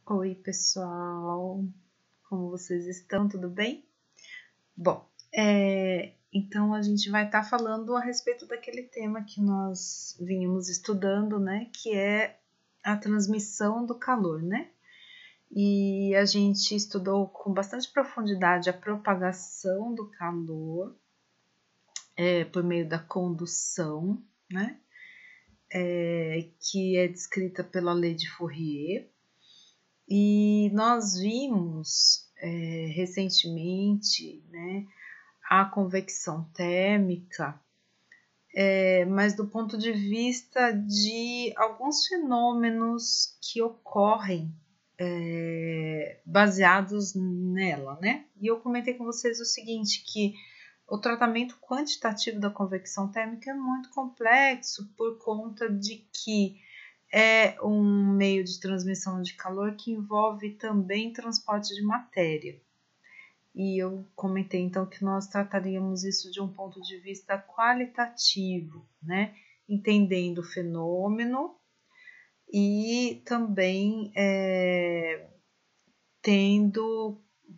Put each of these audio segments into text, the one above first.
Oi, pessoal, como vocês estão? Tudo bem? Bom, então a gente vai estar falando a respeito daquele tema que nós vínhamos estudando, né? Que é a transmissão do calor, né? E a gente estudou com bastante profundidade a propagação do calor por meio da condução, né? Que é descrita pela lei de Fourier. E nós vimos recentemente, né, a convecção térmica, mas do ponto de vista de alguns fenômenos que ocorrem baseados nela, né? E eu comentei com vocês o seguinte, que o tratamento quantitativo da convecção térmica é muito complexo por conta de que é um meio de transmissão de calor que envolve também transporte de matéria. E eu comentei então que nós trataríamos isso de um ponto de vista qualitativo, né? Entendendo o fenômeno e também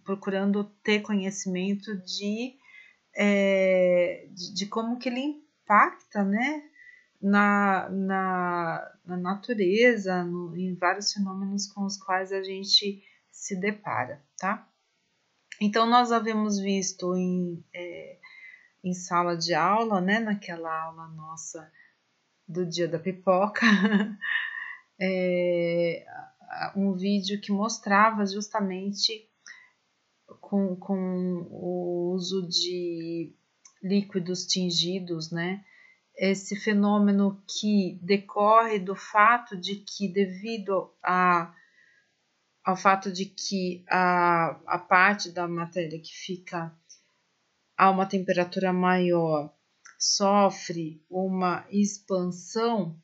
procurando ter conhecimento de como que ele impacta, né? Na natureza, em vários fenômenos com os quais a gente se depara, tá? Então, nós havíamos visto em sala de aula, né, naquela aula nossa do dia da pipoca, um vídeo que mostrava justamente com o uso de líquidos tingidos, né, esse fenômeno que decorre do fato de que, devido ao fato de que a parte da matéria que fica a uma temperatura maior sofre uma expansão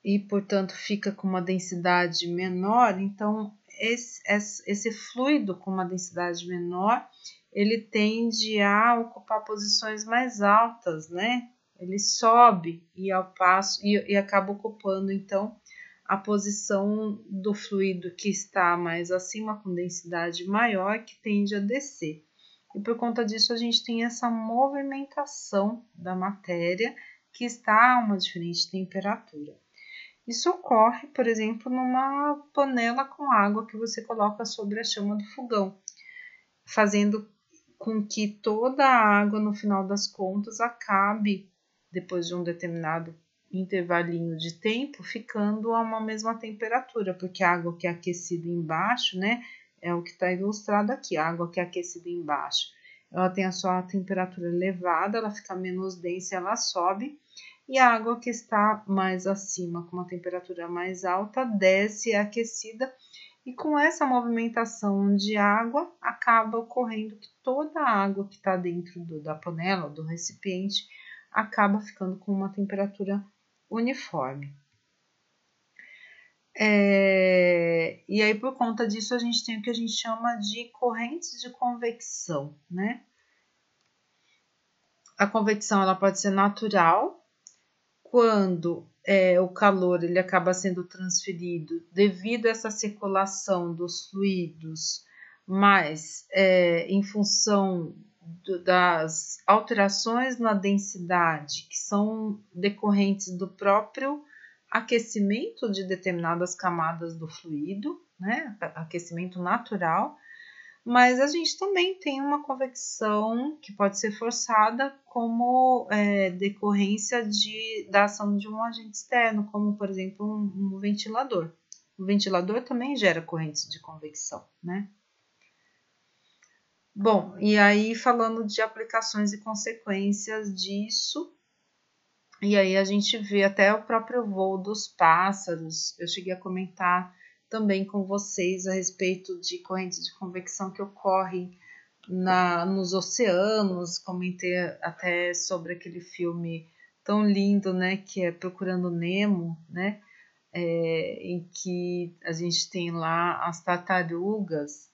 e, portanto, fica com uma densidade menor, então esse fluido com uma densidade menor, ele tende a ocupar posições mais altas, né? Ele sobe e ao passo e acaba ocupando então a posição do fluido que está mais acima, com densidade maior, que tende a descer. E por conta disso a gente tem essa movimentação da matéria que está a uma diferente temperatura. Isso ocorre, por exemplo, numa panela com água que você coloca sobre a chama do fogão, fazendo com que toda a água, no final das contas, acabe, depois de um determinado intervalinho de tempo, ficando a uma mesma temperatura, porque a água que é aquecida embaixo, né, é o que está ilustrado aqui, a água que é aquecida embaixo, ela tem a sua temperatura elevada, ela fica menos densa, ela sobe, e a água que está mais acima, com uma temperatura mais alta, desce, é aquecida, e com essa movimentação de água, acaba ocorrendo que toda a água que está dentro da panela, do recipiente, acaba ficando com uma temperatura uniforme. E aí, por conta disso, a gente tem o que a gente chama de correntes de convecção, né? A convecção ela pode ser natural, quando o calor ele acaba sendo transferido devido a essa circulação dos fluidos, mas em função das alterações na densidade que são decorrentes do próprio aquecimento de determinadas camadas do fluido, né? Aquecimento natural. Mas a gente também tem uma convecção que pode ser forçada como decorrência da ação de um agente externo, como, por exemplo, um ventilador. O ventilador também gera correntes de convecção, né? Bom, e aí falando de aplicações e consequências disso, e aí a gente vê até o próprio voo dos pássaros. Eu cheguei a comentar também com vocês a respeito de correntes de convecção que ocorrem nos oceanos. Comentei até sobre aquele filme tão lindo, né, que é Procurando Nemo, né, em que a gente tem lá as tartarugas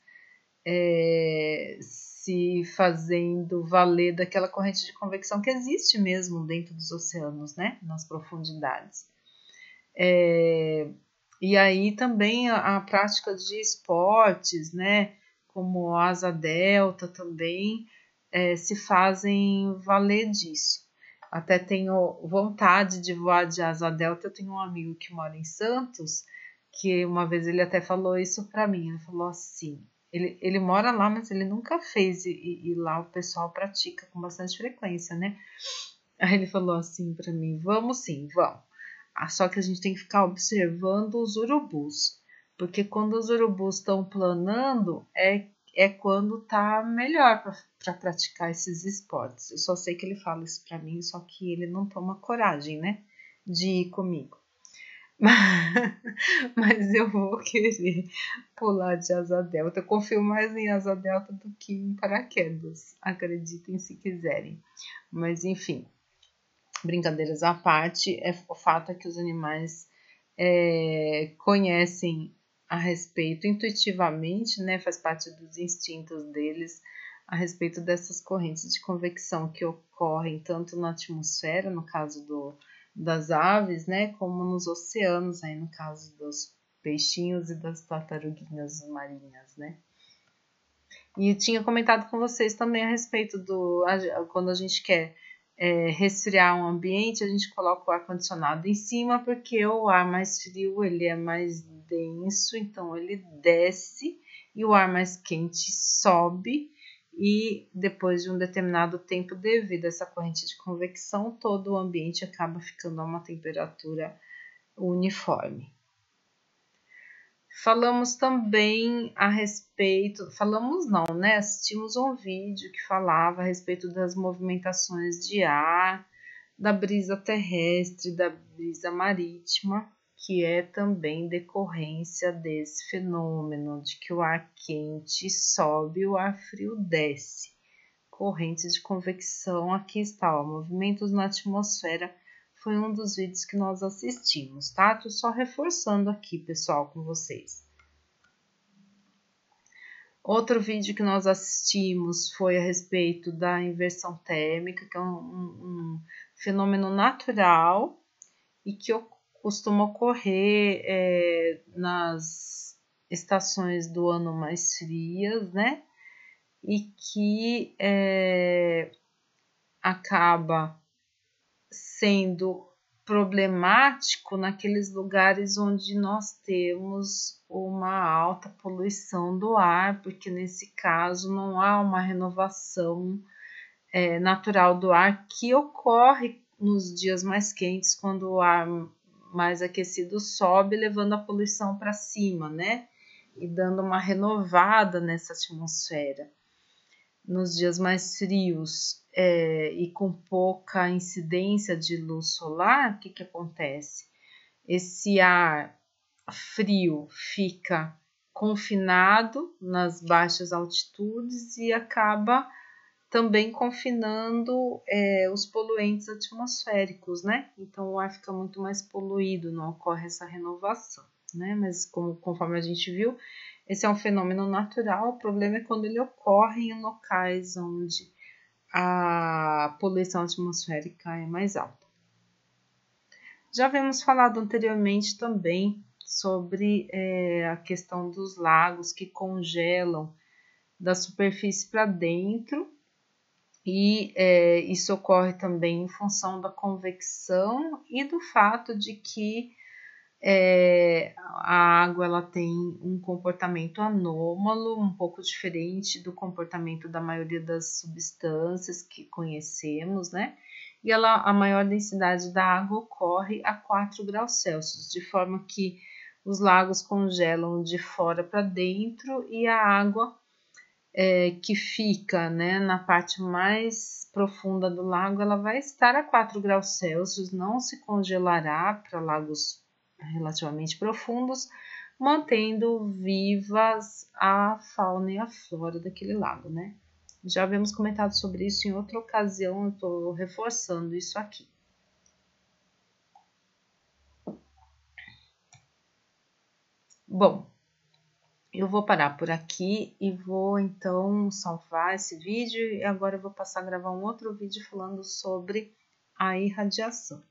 se fazendo valer daquela corrente de convecção que existe mesmo dentro dos oceanos, né, nas profundidades. E aí também a prática de esportes, né, como a asa delta também, se fazem valer disso. Até tenho vontade de voar de asa delta. Eu tenho um amigo que mora em Santos, que uma vez ele até falou isso para mim. Ele falou assim, ele mora lá, mas ele nunca fez, e lá o pessoal pratica com bastante frequência, né? Aí ele falou assim para mim, vamos sim, vamos. Só que a gente tem que ficar observando os urubus, porque quando os urubus estão planando, é quando tá melhor para praticar esses esportes. Eu só sei que ele fala isso para mim, só que ele não toma coragem, né, de ir comigo. Mas eu vou querer pular de asa delta. Eu confio mais em asa delta do que em paraquedas. Acreditem se quiserem. Mas enfim, brincadeiras à parte, o fato é que os animais conhecem a respeito intuitivamente, né, faz parte dos instintos deles a respeito dessas correntes de convecção que ocorrem tanto na atmosfera, no caso das aves, né, como nos oceanos, aí no caso dos peixinhos e das tartaruguinhas marinhas, né. E eu tinha comentado com vocês também a respeito quando a gente quer resfriar um ambiente, a gente coloca o ar-condicionado em cima, porque o ar mais frio ele é mais denso, então ele desce, e o ar mais quente sobe, e depois de um determinado tempo, devido a essa corrente de convecção, todo o ambiente acaba ficando a uma temperatura uniforme. Falamos também a respeito, falamos não, né? Assistimos um vídeo que falava a respeito das movimentações de ar, da brisa terrestre, da brisa marítima, que é também decorrência desse fenômeno de que o ar quente sobe e o ar frio desce. Correntes de convecção, aqui está, ó, movimentos na atmosfera, foi um dos vídeos que nós assistimos, tá? Tô só reforçando aqui, pessoal, com vocês. Outro vídeo que nós assistimos foi a respeito da inversão térmica, que é um fenômeno natural e que costuma ocorrer nas estações do ano mais frias, né? E que acaba sendo problemático naqueles lugares onde nós temos uma alta poluição do ar, porque nesse caso não há uma renovação natural do ar que ocorre nos dias mais quentes, quando o ar mais aquecido sobe, levando a poluição para cima, né? E dando uma renovada nessa atmosfera. Nos dias mais frios e com pouca incidência de luz solar, o que acontece? Esse ar frio fica confinado nas baixas altitudes e acaba também confinando os poluentes atmosféricos, né? Então o ar fica muito mais poluído, não ocorre essa renovação, né? Mas conforme a gente viu, esse é um fenômeno natural. O problema é quando ele ocorre em locais onde a poluição atmosférica é mais alta. Já havíamos falado anteriormente também sobre a questão dos lagos que congelam da superfície para dentro, e isso ocorre também em função da convecção e do fato de que a água ela tem um comportamento anômalo, um pouco diferente do comportamento da maioria das substâncias que conhecemos, né? E a maior densidade da água ocorre a 4 graus Celsius, de forma que os lagos congelam de fora para dentro, e a água que fica, né, na parte mais profunda do lago, ela vai estar a 4 graus Celsius, não se congelará para lagos relativamente profundos, mantendo vivas a fauna e a flora daquele lago, né? Já havíamos comentado sobre isso em outra ocasião, eu estou reforçando isso aqui. Bom, eu vou parar por aqui e vou então salvar esse vídeo, e agora eu vou passar a gravar um outro vídeo falando sobre a irradiação.